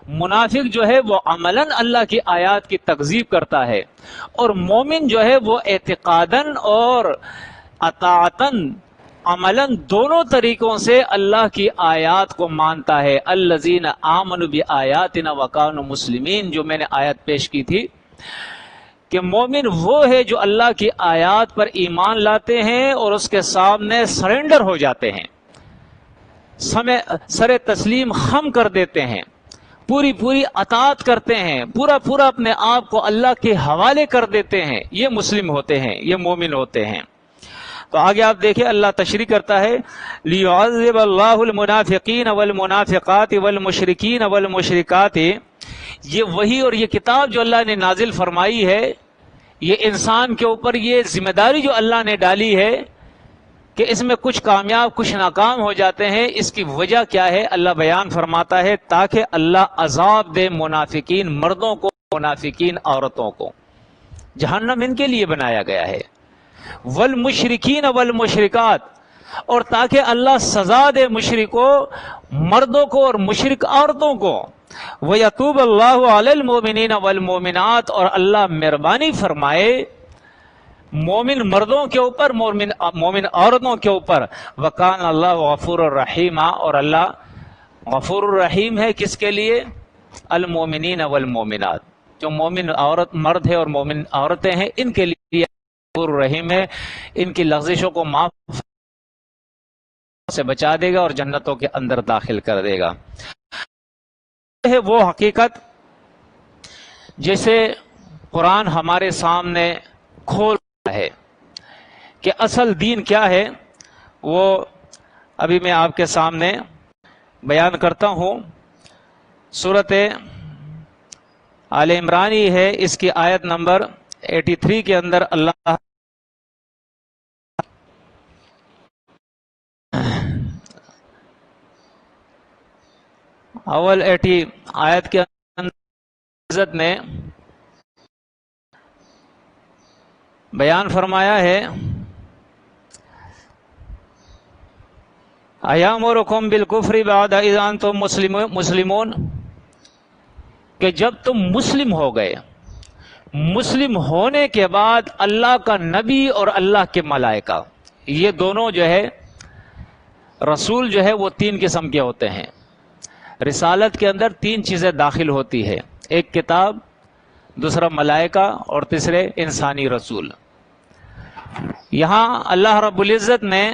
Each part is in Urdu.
منافق جو ہے وہ عملاً اللہ کی آیات کی تکذیب کرتا ہے، اور مومن جو ہے وہ اعتقاداً اور اطاعتاً عملاً دونوں طریقوں سے اللہ کی آیات کو مانتا ہے۔ الذین آمنوا بآیاتنا وکانوا مسلمین، جو میں نے آیت پیش کی تھی کہ مومن وہ ہے جو اللہ کی آیات پر ایمان لاتے ہیں اور اس کے سامنے سرنڈر ہو جاتے ہیں، سر تسلیم خم کر دیتے ہیں، پوری پوری اطاعت کرتے ہیں، پورا پورا اپنے آپ کو اللہ کے حوالے کر دیتے ہیں، یہ مسلم ہوتے ہیں، یہ مومن ہوتے ہیں۔ تو آگے آپ دیکھیں اللہ تشریح کرتا ہے لِيُعَذِّبَ اللَّهُ الْمُنَافِقِينَ وَالْمُنَافِقَاتِ وَالْمُشْرِكِينَ وَالْمُشْرِكَاتِ، یہ وہی اور یہ کتاب جو اللہ نے نازل فرمائی ہے، یہ انسان کے اوپر یہ ذمہ داری جو اللہ نے ڈالی ہے کہ اس میں کچھ کامیاب کچھ ناکام ہو جاتے ہیں، اس کی وجہ کیا ہے اللہ بیان فرماتا ہے تاکہ اللہ عذاب دے منافقین مردوں کو، منافقین عورتوں کو۔ جہنم ان کے لیے بنایا گیا ہے، والمشرکین والمشرکات، اور تاکہ اللہ سزا دے مشرکوں مردوں کو اور مشرک عورتوں کو۔ وَيَتُوبَ اللَّهُ عَلَى الْمُؤْمِنِينَ وَالْمُؤْمِنَاتِ، اور اللہ مہربانی فرمائے مومن مردوں کے اوپر، مومن عورتوں کے اوپر۔ وَكَانَ اللَّهُ غَفُورًا رَحِيمًا، اور اللہ غفور الرحیم ہے کس کے لیے؟ المؤمنین والمؤمنات، جو مومن عورت مرد ہے اور مومن عورتیں ہیں ان کے لیے غفور الرحیم ہے، ان کی لغزشوں کو معاف سے بچا دے گا اور جنتوں کے اندر داخل کر دے گا۔ ہے وہ حقیقت جسے قرآن ہمارے سامنے کھول رہا ہے کہ اصل دین کیا ہے، وہ ابھی میں آپ کے سامنے بیان کرتا ہوں۔ سورۃ آل عمران ہے، اس کی آیت نمبر 83 کے اندر اللہ اول 80 آیت کے اندر عزت نے بیان فرمایا ہے ایامرکم بالکفر بعد اذ انتم مسلمون، کہ جب تم مسلم ہو گئے، مسلم ہونے کے بعد اللہ کا نبی اور اللہ کے ملائکہ، یہ دونوں جو ہے رسول جو ہے وہ 3 قسم کے ہوتے ہیں۔ رسالت کے اندر 3 چیزیں داخل ہوتی ہے، ایک کتاب، دوسرا ملائکہ، اور تیسرے انسانی رسول۔ یہاں اللہ رب العزت نے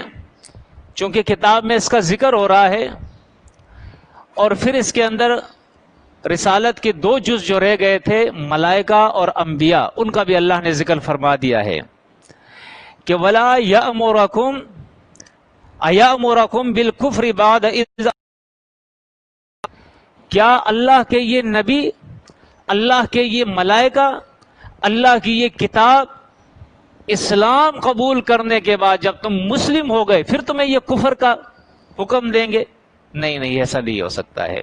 چونکہ کتاب میں اس کا ذکر ہو رہا ہے، اور پھر اس کے اندر رسالت کے 2 جز جو رہ گئے تھے ملائکہ اور انبیاء، ان کا بھی اللہ نے ذکر فرما دیا ہے کہ وَلَا يَأْمُرَكُمْ أَيَأْمُرَكُمْ بِالْكُفْرِ بَعْدَ إِذْ، کیا اللہ کے یہ نبی، اللہ کے یہ ملائکہ، اللہ کی یہ کتاب اسلام قبول کرنے کے بعد جب تم مسلم ہو گئے پھر تمہیں یہ کفر کا حکم دیں گے؟ نہیں نہیں، ایسا نہیں ہو سکتا ہے۔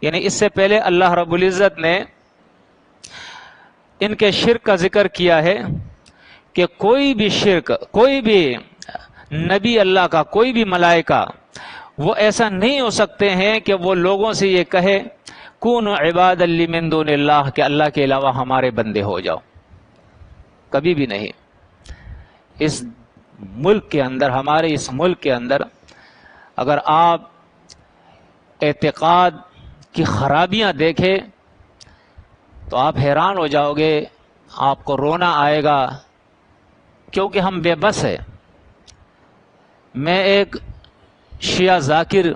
یعنی اس سے پہلے اللہ رب العزت نے ان کے شرک کا ذکر کیا ہے کہ کوئی بھی شرک، کوئی بھی نبی اللہ کا، کوئی بھی ملائکہ، وہ ایسا نہیں ہو سکتے ہیں کہ وہ لوگوں سے یہ کہے کونوا عبادا لی من دون اللہ، کہ اللہ کے علاوہ ہمارے بندے ہو جاؤ، کبھی بھی نہیں۔ اس ملک کے اندر، ہمارے اس ملک کے اندر اگر آپ اعتقاد کی خرابیاں دیکھیں تو آپ حیران ہو جاؤ گے، آپ کو رونا آئے گا، کیونکہ ہم بے بس ہیں۔ میں ایک شیعہ ذاکر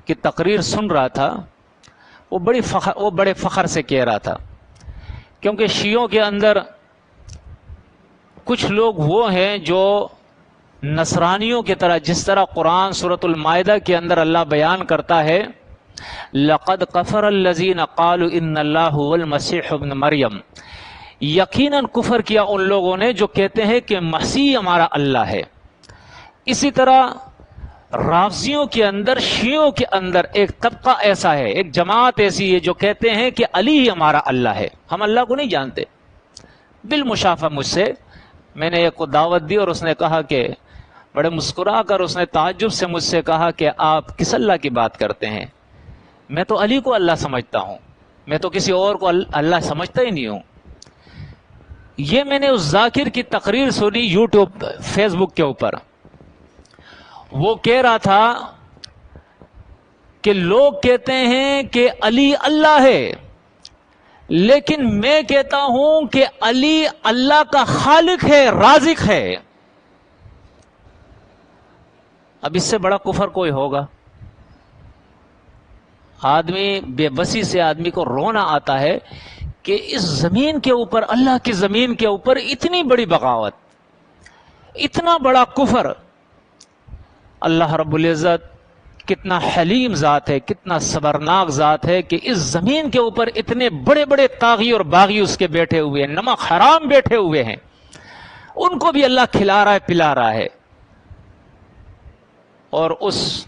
کی تقریر سن رہا تھا، وہ بڑے فخر سے کہہ رہا تھا، کیونکہ شیعوں کے اندر کچھ لوگ وہ ہیں جو نصرانیوں کی طرح، جس طرح قرآن سورۃ المائدہ کے اندر اللہ بیان کرتا ہے لَقَدْ كَفَرَ الَّذِينَ قَالُوا إِنَّ اللَّهُ هُوَ الْمَسِيحُ ابْنُ مریم، یقیناً کفر کیا ان لوگوں نے جو کہتے ہیں کہ مسیح ہمارا اللہ ہے۔ اسی طرح رافضیوں کے اندر، شیعوں کے اندر ایک طبقہ ایسا ہے، ایک جماعت ایسی ہے جو کہتے ہیں کہ علی ہی ہمارا اللہ ہے، ہم اللہ کو نہیں جانتے۔ بالمشافہ مجھ سے میں نے ایک کو دعوت دی اور اس نے کہا کہ بڑے مسکرا کر اس نے تعجب سے مجھ سے کہا کہ آپ کس اللہ کی بات کرتے ہیں؟ میں تو علی کو اللہ سمجھتا ہوں، میں تو کسی اور کو اللہ سمجھتا ہی نہیں ہوں۔ یہ میں نے اس ذاکر کی تقریر سنی یوٹیوب فیس بک کے اوپر، وہ کہہ رہا تھا کہ لوگ کہتے ہیں کہ علی اللہ ہے، لیکن میں کہتا ہوں کہ علی اللہ کا خالق ہے، رازق ہے۔ اب اس سے بڑا کفر کوئی ہوگا؟ آدمی بے بسی سے آدمی کو رونا آتا ہے کہ اس زمین کے اوپر، اللہ کی زمین کے اوپر اتنی بڑی بغاوت، اتنا بڑا کفر۔ اللہ رب العزت کتنا حلیم ذات ہے، کتنا صبرناک ذات ہے کہ اس زمین کے اوپر اتنے بڑے بڑے طاغی اور باغی اس کے بیٹھے ہوئے ہیں، نمک حرام بیٹھے ہوئے ہیں، ان کو بھی اللہ کھلا رہا ہے، پلا رہا ہے، اور اس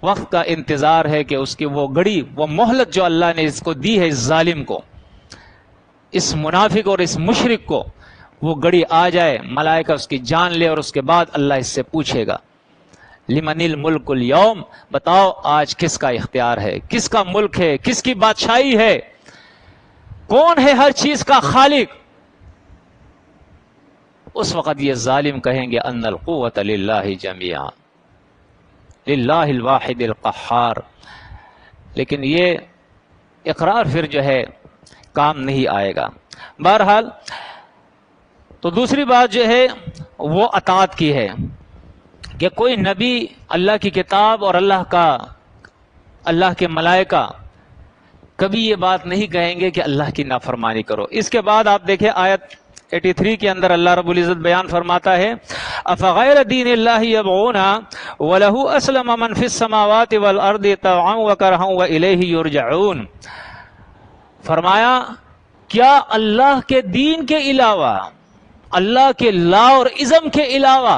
وقت کا انتظار ہے کہ اس کی وہ گھڑی، وہ مہلت جو اللہ نے اس کو دی ہے، اس ظالم کو، اس منافق اور اس مشرک کو، وہ گھڑی آ جائے، ملائکہ اس کی جان لے، اور اس کے بعد اللہ اس سے پوچھے گا لمن الملک اليوم، بتاؤ آج کس کا اختیار ہے، کس کا ملک ہے، کس کی بادشاہی ہے، کون ہے ہر چیز کا خالق؟ اس وقت یہ ظالم کہیں گے ان القوۃ للہ جميعا، للہ الواحد القہار۔ لیکن یہ اقرار پھر جو ہے کام نہیں آئے گا۔ بہرحال تو دوسری بات جو ہے وہ اطاعت کی ہے کہ کوئی نبی اللہ کی کتاب اور اللہ کے ملائکہ کبھی یہ بات نہیں کہیں گے کہ اللہ کی نافرمانی کرو۔ اس کے بعد آپ دیکھیں آیت 83 کے اندر اللہ رب العزت بیان فرماتا ہے افغیر دین اللہ یبغون ولہ اسلم من فی السماوات والارض طوعا وکرہا والیہ یرجعون۔ فرمایا کیا اللہ کے دین کے علاوہ، اللہ کے لا اور ازم کے علاوہ،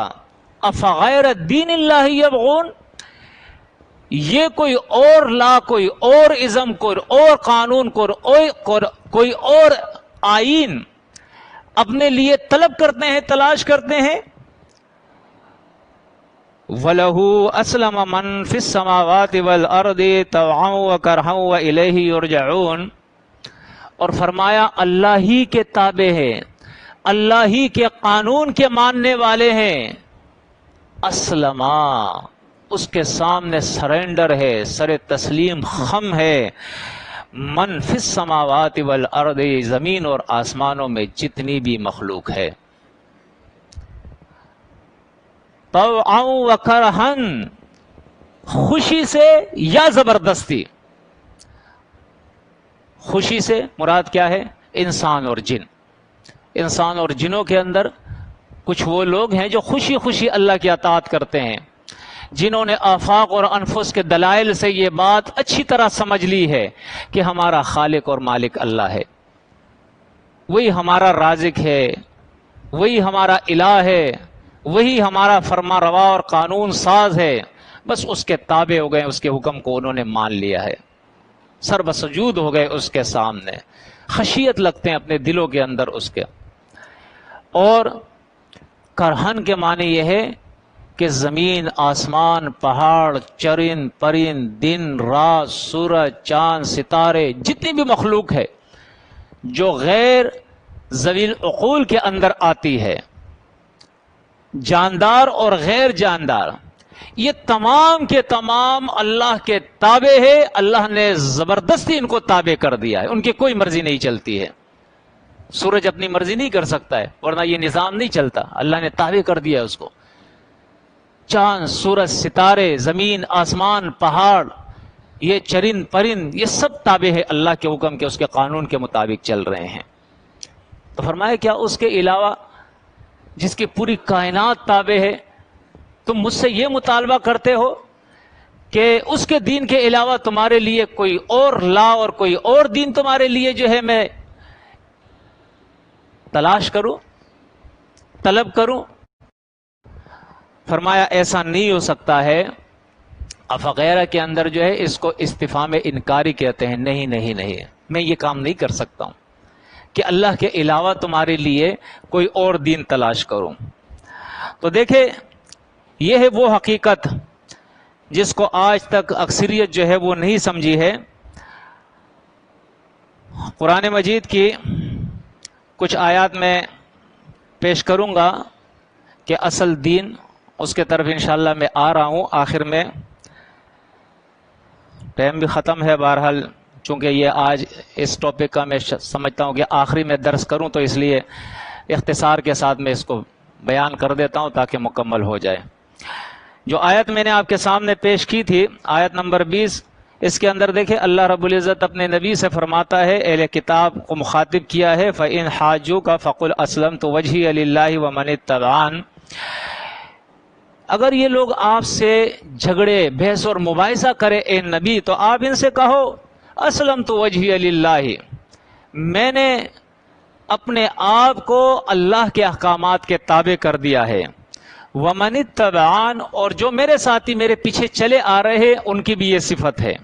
افغیر دین اللہ یبغون، یہ کوئی اور لا، کوئی اور ازم، کوئی اور قانون، کوئی اور آئین اپنے لیے طلب کرتے ہیں، تلاش کرتے ہیں؟ وَلَهُ أَسْلَمَ مَن فِي السَّمَاوَاتِ وَالْأَرْضِ طَوْعًا وَكَرْهًا وَإِلَيْهِ يُرْجَعُونَ، اور فرمایا اللہ ہی کے تابع ہے، اللہ ہی کے قانون کے ماننے والے ہیں۔ اسلما، اس کے سامنے سرنڈر ہے، سر تسلیم خم ہے۔ من فی السماوات والارض، زمین اور آسمانوں میں جتنی بھی مخلوق ہے، طوعا وکرہا، خوشی سے یا زبردستی۔ خوشی سے مراد کیا ہے؟ انسان اور جن۔ انسان اور جنوں کے اندر کچھ وہ لوگ ہیں جو خوشی خوشی اللہ کی اطاعت کرتے ہیں، جنہوں نے آفاق اور انفس کے دلائل سے یہ بات اچھی طرح سمجھ لی ہے کہ ہمارا خالق اور مالک اللہ ہے، وہی ہمارا رازق ہے، وہی ہمارا الہ ہے، وہی ہمارا فرما روا اور قانون ساز ہے۔ بس اس کے تابع ہو گئے، اس کے حکم کو انہوں نے مان لیا ہے، سر بسجود ہو گئے اس کے سامنے، خشیت لگتے ہیں اپنے دلوں کے اندر اس کے۔ اور کرہن کے معنی یہ ہے کہ زمین، آسمان، پہاڑ، چرند پرند، دن رات، سورج، چاند، ستارے، جتنی بھی مخلوق ہے جو غیر ذوی العقول کے اندر آتی ہے، جاندار اور غیر جاندار، یہ تمام کے تمام اللہ کے تابع ہے۔ اللہ نے زبردستی ان کو تابع کر دیا ہے، ان کی کوئی مرضی نہیں چلتی ہے۔ سورج اپنی مرضی نہیں کر سکتا ہے، ورنہ یہ نظام نہیں چلتا، اللہ نے تابع کر دیا ہے اس کو۔ چاند، سورج، ستارے، زمین، آسمان، پہاڑ، یہ چرند پرند، یہ سب تابع ہے اللہ کے حکم کے، اس کے قانون کے مطابق چل رہے ہیں۔ تو فرمایا کیا اس کے علاوہ جس کی پوری کائنات تابع ہے، تم مجھ سے یہ مطالبہ کرتے ہو کہ اس کے دین کے علاوہ تمہارے لیے کوئی اور لا اور کوئی اور دین تمہارے لیے جو ہے میں تلاش کروں، طلب کروں؟ فرمایا ایسا نہیں ہو سکتا ہے۔ افغیرہ کے اندر جو ہے اس کو استفہام انکاری کہتے ہیں، نہیں نہیں نہیں، میں یہ کام نہیں کر سکتا ہوں کہ اللہ کے علاوہ تمہارے لیے کوئی اور دین تلاش کروں۔ تو دیکھیں یہ ہے وہ حقیقت جس کو آج تک اکثریت جو ہے وہ نہیں سمجھی ہے. قرآن مجید کی کچھ آیات میں پیش کروں گا کہ اصل دین، اس کے طرف انشاءاللہ میں آ رہا ہوں. آخر میں ٹائم بھی ختم ہے، بہرحال چونکہ یہ آج اس ٹاپک کا میں سمجھتا ہوں کہ آخری میں درس کروں، تو اس لیے اختصار کے ساتھ میں اس کو بیان کر دیتا ہوں تاکہ مکمل ہو جائے. جو آیت میں نے آپ کے سامنے پیش کی تھی، آیت نمبر 20، اس کے اندر دیکھیں اللہ رب العزت اپنے نبی سے فرماتا ہے، اہل کتاب کو مخاطب کیا ہے، فَإِنْ حَاجُّوكَ فَقُلْ أَسْلَمْتُ وَجْهِيَ لِلَّهِ وَمَنِ اتَّبَعَنِ. اگر یہ لوگ آپ سے جھگڑے، بحث اور مباحثہ کرے اے نبی، تو آپ ان سے کہو اسلمت وجہی للہ، میں نے اپنے آپ کو اللہ کے احکامات کے تابع کر دیا ہے. وَمَنِ اتَّبَعَنِ، اور جو میرے ساتھی میرے پیچھے چلے آ رہے ہیں ان کی بھی یہ صفت ہے.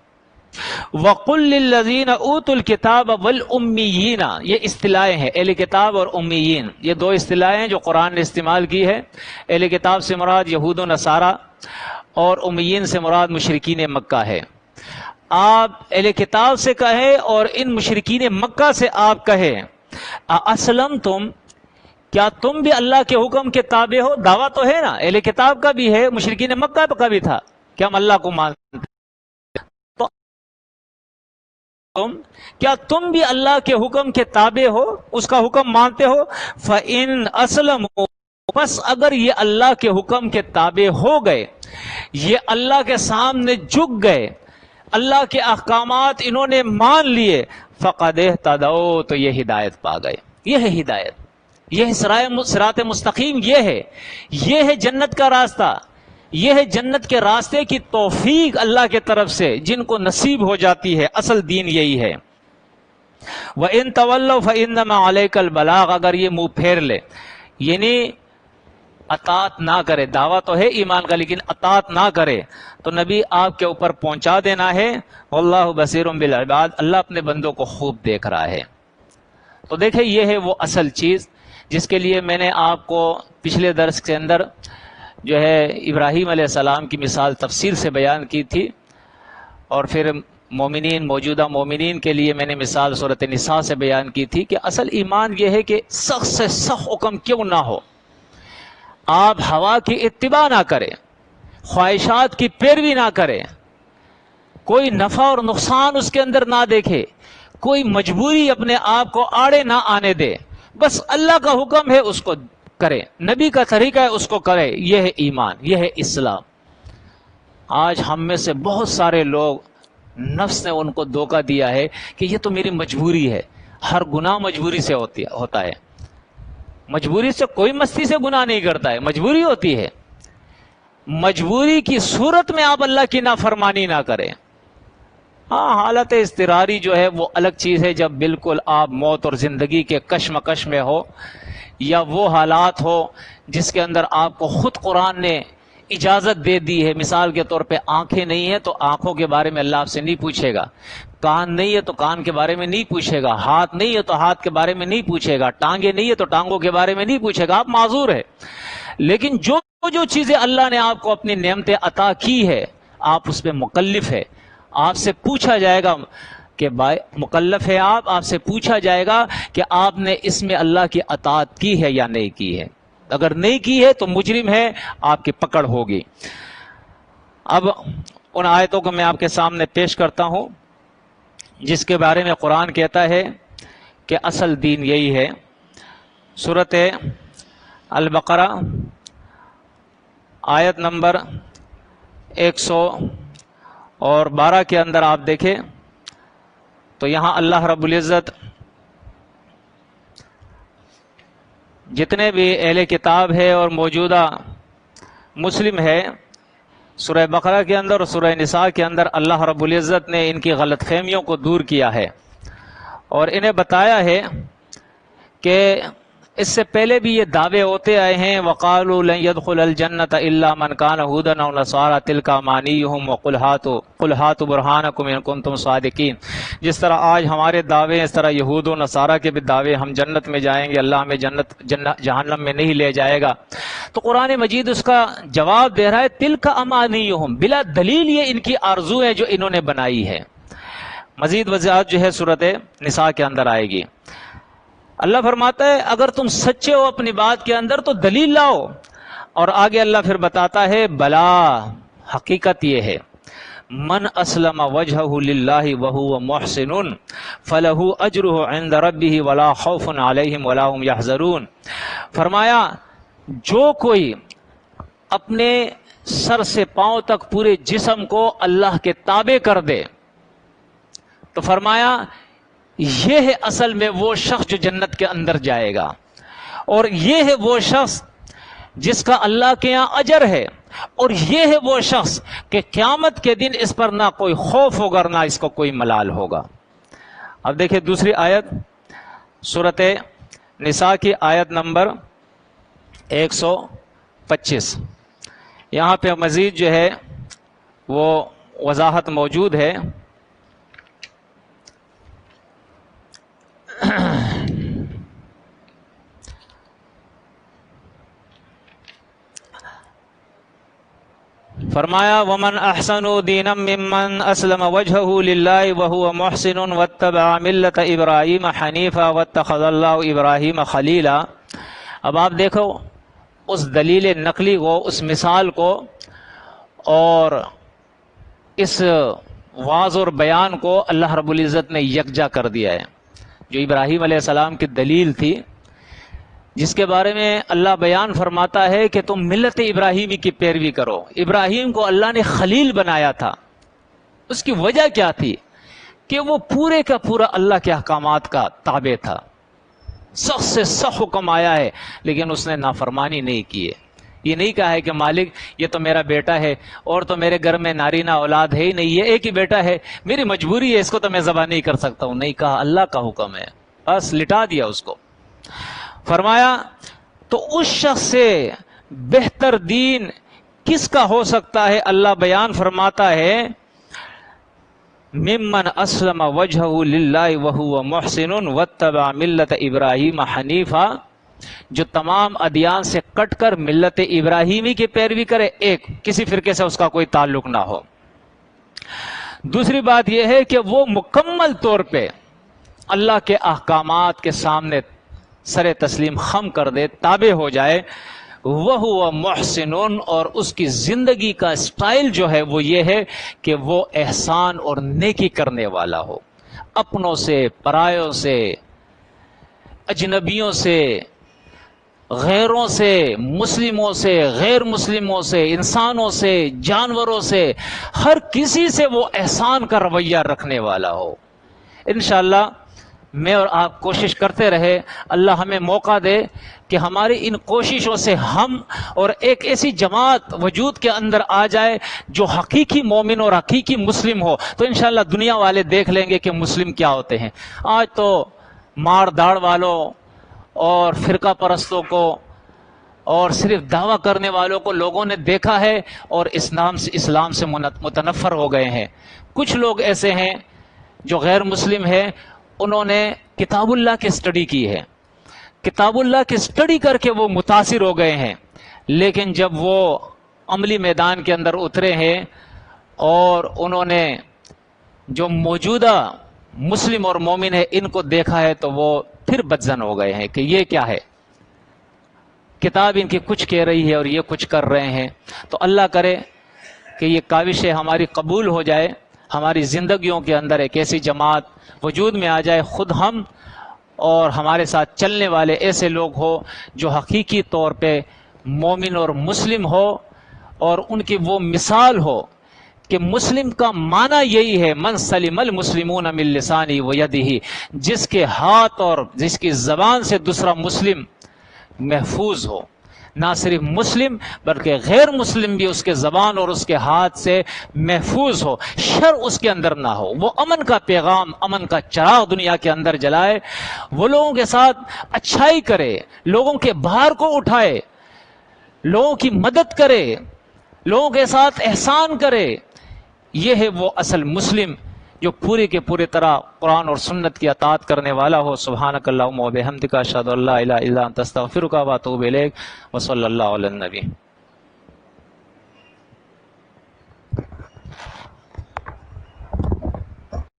وَقُلْ لِلَّذِينَ أُوتُوا الْكِتَابَ وَالْأُمِّيِّينَ، یہ اصطلاحیں ہیں، اہل کتاب اور امیین، یہ دو اصطلاحیں ہیں جو قرآن نے استعمال کی ہے. اہل کتاب سے مراد یہود و نصارہ، اور امیین سے مراد مشرکین مکہ ہے. آپ اہل کتاب سے کہیں اور ان مشرکین مکہ سے آپ کہیں اسلمتم، کیا تم بھی اللہ کے حکم کے تابع ہو؟ دعویٰ تو ہے نا، اہل کتاب کا بھی ہے، مشرکین مکہ کا بھی تھا کہ ہم اللہ کو مانتے. کیا تم بھی اللہ کے حکم کے تابع ہو، اس کا حکم مانتے ہو؟ فَإِنْ أَسْلَمُوا، بس اگر یہ اللہ کے حکم کے تابع ہو گئے، یہ اللہ کے سامنے جھک گئے، اللہ کے احکامات انہوں نے مان لیے، فَقَدْ اهْتَدَوْا، تو یہ ہدایت پا گئے. یہ ہے ہدایت، یہ ہے صراط مستقیم، یہ ہے جنت کا راستہ، یہ ہے جنت کے راستے کی توفیق اللہ کے طرف سے جن کو نصیب ہو جاتی ہے. اصل دین یہی ہے. وَإِن تَوَلَّوْا فَإِنَّمَا عَلَيْكَ الْبَلَاغُ، اگر یہ منہ پھیر لے، یعنی اطاعت نہ کرے، دعویٰ تو ہے ایمان کا لیکن اطاعت نہ کرے، تو نبی آپ کے اوپر پہنچا دینا ہے. واللہ بصیر بالعباد، اللہ اپنے بندوں کو خوب دیکھ رہا ہے. تو دیکھیں یہ ہے وہ اصل چیز جس کے لیے میں نے آپ کو پچھلے درس کے اندر جو ہے ابراہیم علیہ السلام کی مثال تفسیر سے بیان کی تھی، اور پھر مومنین، موجودہ مومنین کے لیے میں نے مثال سورۃ النساء سے بیان کی تھی کہ اصل ایمان یہ ہے کہ سخت سے سخت حکم کیوں نہ ہو، آپ ہوا کی اتباع نہ کریں، خواہشات کی پیروی نہ کریں، کوئی نفع اور نقصان اس کے اندر نہ دیکھے، کوئی مجبوری اپنے آپ کو آڑے نہ آنے دے، بس اللہ کا حکم ہے اس کو کرے، نبی کا طریقہ ہے اس کو کرے. یہ ہے ایمان، یہ ہے اسلام. آج ہم میں سے بہت سارے لوگ، نفس نے ان کو دھوکہ دیا ہے کہ یہ تو میری مجبوری ہے. ہر گناہ مجبوری سے ہوتا ہے. مجبوری سے کوئی مستی سے گناہ نہیں کرتا ہے، مجبوری ہوتی ہے. مجبوری کی صورت میں آپ اللہ کی نافرمانی نہ کریں. ہاں، حالت اضطراری جو ہے وہ الگ چیز ہے، جب بالکل آپ موت اور زندگی کے کشمکش میں ہو، یا وہ حالات ہو جس کے اندر آپ کو خود قرآن نے اجازت دے دی ہے. مثال کے طور پہ آنکھیں نہیں ہیں تو آنکھوں کے بارے میں اللہ آپ سے نہیں پوچھے گا، کان نہیں ہے تو کان کے بارے میں نہیں پوچھے گا، ہاتھ نہیں ہے تو ہاتھ کے بارے میں نہیں پوچھے گا، ٹانگیں نہیں ہے تو ٹانگوں کے بارے میں نہیں پوچھے گا، آپ معذور ہے. لیکن جو چیزیں اللہ نے آپ کو اپنی نعمتیں عطا کی ہے، آپ اس پہ مکلف ہے. آپ سے پوچھا جائے گا کہ مکلف ہے آپ سے پوچھا جائے گا کہ آپ نے اس میں اللہ کی اطاعت کی ہے یا نہیں کی ہے. اگر نہیں کی ہے تو مجرم ہے، آپ کی پکڑ ہوگی. اب ان آیتوں کو میں آپ کے سامنے پیش کرتا ہوں جس کے بارے میں قرآن کہتا ہے کہ اصل دین یہی ہے. سورۃ البقرہ آیت نمبر 112 کے اندر آپ دیکھیں تو یہاں اللہ رب العزت جتنے بھی اہل کتاب ہے اور موجودہ مسلم ہے، سورہ بقرہ کے اندر اور سورہ نساء کے اندر اللہ رب العزت نے ان کی غلط فہمیوں کو دور کیا ہے اور انہیں بتایا ہے کہ اس سے پہلے بھی یہ دعوے ہوتے آئے ہیں، وقالوا لن يدخل الجنۃ الا من كان هودا او نصارى تلك امانيهم وقل هاتوا برهانكم ان كنتم صادقين۔ جس طرح آج ہمارے دعوے ہیں، اس طرح یہود و نصارہ کے بھی دعوے، ہم جنت میں جائیں گے، اللہ ہمیں جہنم میں نہیں لے جائے گا۔ تو قرآن مجید اس کا جواب دے رہا ہے تلک امانیہم، بلا دلیل یہ ان کی آرزو ہے جو انہوں نے بنائی ہے۔ مزید وضاحت جو ہے سورۃ نساء کے اندر آئے گی۔ اللہ فرماتا ہے اگر تم سچے ہو اپنی بات کے اندر تو دلیل لاؤ، اور آگے اللہ پھر بتاتا ہے بلا، حقیقت یہ ہے من اسلم وجہہ للہ وہو محسن فلہ اجرہ عند ربہ ولا خوف علیہم ولا هم یحزنون۔ فرمایا جو کوئی اپنے سر سے پاؤں تک پورے جسم کو اللہ کے تابع کر دے، تو فرمایا یہ ہے اصل میں وہ شخص جو جنت کے اندر جائے گا، اور یہ ہے وہ شخص جس کا اللہ کے یہاں اجر ہے، اور یہ ہے وہ شخص کہ قیامت کے دن اس پر نہ کوئی خوف ہوگا نہ اس کو کوئی ملال ہوگا۔ اب دیکھیں دوسری آیت سورۃ نساء کی آیت نمبر 125، یہاں پہ مزید جو ہے وہ وضاحت موجود ہے۔ فرمایا ومن احسن دینا ممن اسلم وجهه لله وهو محسن واتبع ملت ابراہیم حنیفا واتخذ اللہ ابراہیم خلیلا۔ اب آپ دیکھو اس دلیل نقلی کو، اس مثال کو، اور اس واضح اور بیان کو اللہ رب العزت نے یکجا کر دیا ہے۔ جو ابراہیم علیہ السلام کی دلیل تھی، جس کے بارے میں اللہ بیان فرماتا ہے کہ تم ملت ابراہیمی کی پیروی کرو۔ ابراہیم کو اللہ نے خلیل بنایا تھا، اس کی وجہ کیا تھی کہ وہ پورے کا پورا اللہ کے احکامات کا تابع تھا، سخت سے سخت حکم آیا ہے لیکن اس نے نافرمانی نہیں کی ہے۔ یہ نہیں کہا ہے کہ مالک یہ تو میرا بیٹا ہے اور تو میرے گھر میں نارینہ اولاد ہے ہی نہیں، یہ ایک ہی بیٹا ہے، میری مجبوری ہے، اس کو تو میں ذبح نہیں کر سکتا ہوں۔ نہیں کہا، اللہ کا حکم ہے، بس لٹا دیا اس کو۔ فرمایا تو اس شخص سے بہتر دین کس کا ہو سکتا ہے؟ اللہ بیان فرماتا ہے ممن اسلم وجہہ للہ وہو محسن واتبع ملت ابراہیم حنیفا، جو تمام ادیان سے کٹ کر ملت ابراہیمی کی پیروی کرے، ایک کسی فرقے سے اس کا کوئی تعلق نہ ہو۔ دوسری بات یہ ہے کہ وہ مکمل طور پہ اللہ کے احکامات کے سامنے سر تسلیم خم کر دے، تابع ہو جائے، وہ محسن، اور اس کی زندگی کا سٹائل جو ہے وہ یہ ہے کہ وہ احسان اور نیکی کرنے والا ہو، اپنوں سے، پرایوں سے، اجنبیوں سے، غیروں سے، مسلموں سے، غیر مسلموں سے، انسانوں سے، جانوروں سے، ہر کسی سے وہ احسان کا رویہ رکھنے والا ہو۔ انشاءاللہ میں اور آپ کوشش کرتے رہے، اللہ ہمیں موقع دے کہ ہماری ان کوششوں سے ہم اور ایک ایسی جماعت وجود کے اندر آ جائے جو حقیقی مومن اور حقیقی مسلم ہو، تو انشاءاللہ دنیا والے دیکھ لیں گے کہ مسلم کیا ہوتے ہیں۔ آج تو مار داڑ والوں اور فرقہ پرستوں کو اور صرف دعویٰ کرنے والوں کو لوگوں نے دیکھا ہے اور اسلام سے متنفر ہو گئے ہیں۔ کچھ لوگ ایسے ہیں جو غیر مسلم ہیں، انہوں نے کتاب اللہ کی اسٹڈی کی ہے، کتاب اللہ کی اسٹڈی کر کے وہ متاثر ہو گئے ہیں، لیکن جب وہ عملی میدان کے اندر اترے ہیں اور انہوں نے جو موجودہ مسلم اور مومن ہے ان کو دیکھا ہے تو وہ پھر بدزن ہو گئے ہیں کہ یہ کیا ہے، کتاب ان کی کچھ کہہ رہی ہے اور یہ کچھ کر رہے ہیں۔ تو اللہ کرے کہ یہ کاوشیں ہماری قبول ہو جائے، ہماری زندگیوں کے اندر ایک ایسی جماعت وجود میں آ جائے، خود ہم اور ہمارے ساتھ چلنے والے ایسے لوگ ہو جو حقیقی طور پہ مومن اور مسلم ہو، اور ان کی وہ مثال ہو کہ مسلم کا معنی یہی ہے من سلم المسلمون من لسانہ ویدہ، جس کے ہاتھ اور جس کی زبان سے دوسرا مسلم محفوظ ہو، نہ صرف مسلم بلکہ غیر مسلم بھی اس کے زبان اور اس کے ہاتھ سے محفوظ ہو، شر اس کے اندر نہ ہو، وہ امن کا پیغام، امن کا چراغ دنیا کے اندر جلائے، وہ لوگوں کے ساتھ اچھائی کرے، لوگوں کے بھار کو اٹھائے، لوگوں کی مدد کرے، لوگوں کے ساتھ احسان کرے۔ یہ ہے وہ اصل مسلم جو پورے کے پورے طرح قرآن اور سنت کی اطاعت کرنے والا ہو۔ سبحانک اللہم و بحمدک، اشہد ان لا الہ الا انت، استغفرک و اتوب الیک، وصلی اللہ علی النبی۔